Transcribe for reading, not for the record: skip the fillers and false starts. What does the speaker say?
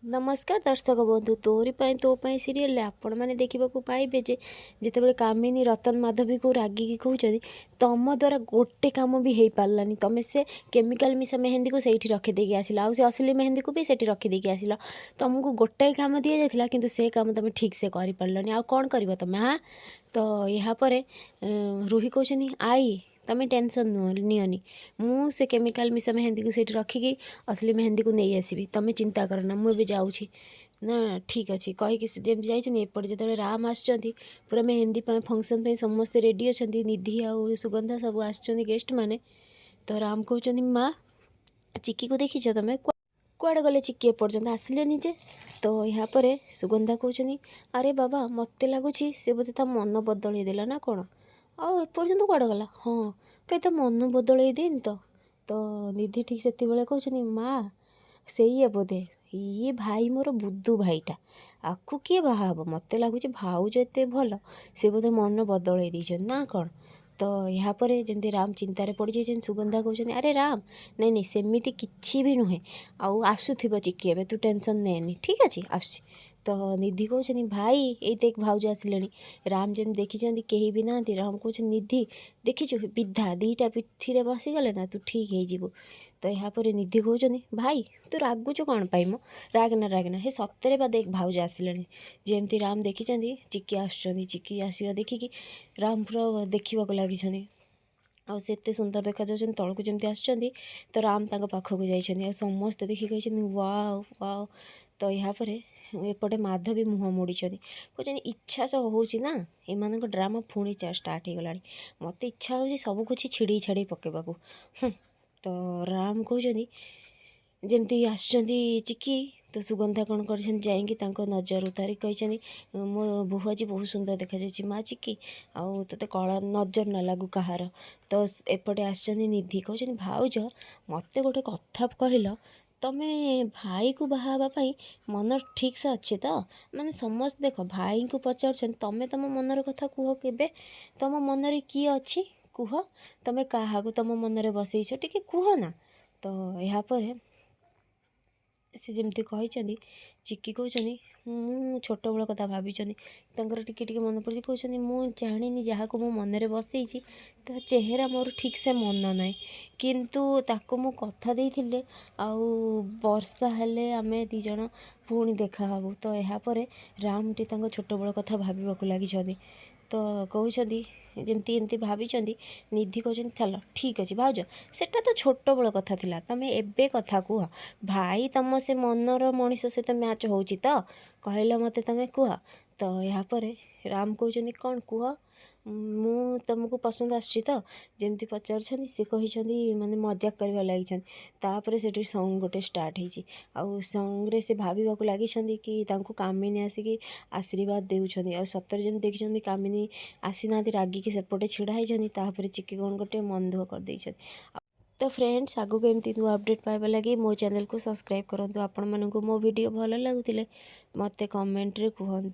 नमस्कार दर्शक बंधु तोरी तो सीरियल आपण मैंने देखा पाइबे जे जितेबाला कामिनी रतन माधवी को रागिकी कहते तुम द्वारा गोटे कम भी हो पारानी तुम से केमिकल मिसा मेहंदी को सही रखीदे आसिल आउ से असली मेहंदी को भी से रखीदे आसिल तुमको गोटाए कम दि जाता कि से कम तुम ठीक से कर पारानी आ कौन कर तुम हाँ तो यापर रूही कहते आई तुम टेंशन नियनी मु से केमिकल मिसा मेहंदी को सेठी रखिकी असली मेहंदी को नहीं आसबि तुम चिंता करना मुझे जाऊँगी ना ठीक अच्छे कहीकि जमी जाइए एपटे जो राम आसुँच पूरा मेहंदी फंक्शन पे समस्ते रेडी अच्छा निधि आउ सुगंधा सब आसुँच गेस्ट मैंने तो राम कहते माँ चिक्की को देखीच तुम कुआड़े गले चिक्की एपर्तंत आसिले निजे तो यापर सुगंधा कहते अरे बाबा मत लगुच सी बोधे ता मन बदल देला ना कौन आउ एपर्तंत कुआड़े गला हाँ कहीं तो मन बदल देनी तो निधि ठीक से कहते माँ से बोधे ये भाई मोर बुद्धू भाईटा आकु किए बाहा मत लगुच भाउज एत भल से बोधे मन बदल देछन ना कौन तो यापर जमी राम चिंतार पड़ जाए सुगंधा कहते अरे राम नहीं नहीं सेमती किसी भी नुहे आसुव चिक्की ए तू टेंशन नेनी ठीक अच्छे आस तो निधि कहते भाई ये देख भाउज आसिले राम जमी देखी कहीं भी ना राम कहते निधि देखीचु विधा दीटा पिठी बसीगले ना तू ठीक हो तो यापर निधि कहते भाई तू रागुच कौन पाई मो रागना हे सतरे बा देख भाउज आसिले जमती राम देखी चिक्की चिक्की आसवा देखिकी राम पूरा देखा लगी आ से एत सुंदर देखा तौक जमी आसुँच तो राम पाखक जाइए समस्ते देखी कही वाओ वाओ तो यापर एपटे माधवी मुँह मोड़ी कहते इच्छा तो होना एम ड्रामा पुणी स्टार्ट हो गला मत इच्छा हो सब कुछ छिड़ी छाड़ी पकेबाकू तो राम कहते जमती आसुँच चिक्की तो सुगंधा कौन कर नजर उतारी कही मो बोहू आज बहुत सुंदर देखा जाए माँ चिक्की आउ ते कला नजर न लगू कहार तो एपटे आसुँच निधि कहते भाउज मत गोटे कथा कहल तमें भाई को बाहावाई मन ठीक से अच्छे तो माने समस्त देख भाई को पचार तमें तुम मनर कथा कह के तुम मनरे किए अच्छी कह तुम क्या तुम मनरे बसईछ टी कह ना तो यापर से जमी कही चिक्की कहते छोट बड़ कथा भाभी टिके मन पड़ी कहते मुझे जानी जहाँ को मो मनरे बसई ता चेहरा मोर ठीक से मन ना किंतु ताको मु कथा देइथिले आउ वर्षा हेले आमे दी जण पुणी देखा हबु तो यापर राम टी छोट बड़ कथा भाविबाकू लगी तो कहते जमती एमती भावी निधि कहते चल ठीक अच्छे भाउज सेटा तो छोट बड़ कथा थिला तमें एबे कथा कह भाई तुम से मनर मनीष सहित मैच हो तो कहल मत तुम कह तो यापर राम कहते कौन कह मु तुमको पसंद आसुची तो जमती पचार सी कही माने मजाक करवा लगी से सॉन्ग गोटे स्टार्ट होती आउ सॉन्ग रे से भाविबाकू लगी कि कामिनी आसिकी आशीर्वाद देउछंदी आ सतर जन देखी कामिनी आसी ना रागिकी सेपटे छिड़ा होती चिक्की कौन गोटे मन दुख कर देइछन। तो फ्रेंड्स आगू एमती नुआ अपडेट पाइबा लगी मो चैनल को सब्सक्राइब करूँ आपण मानक मो वीडियो भल लगुले मत कमेंट रे कहतु।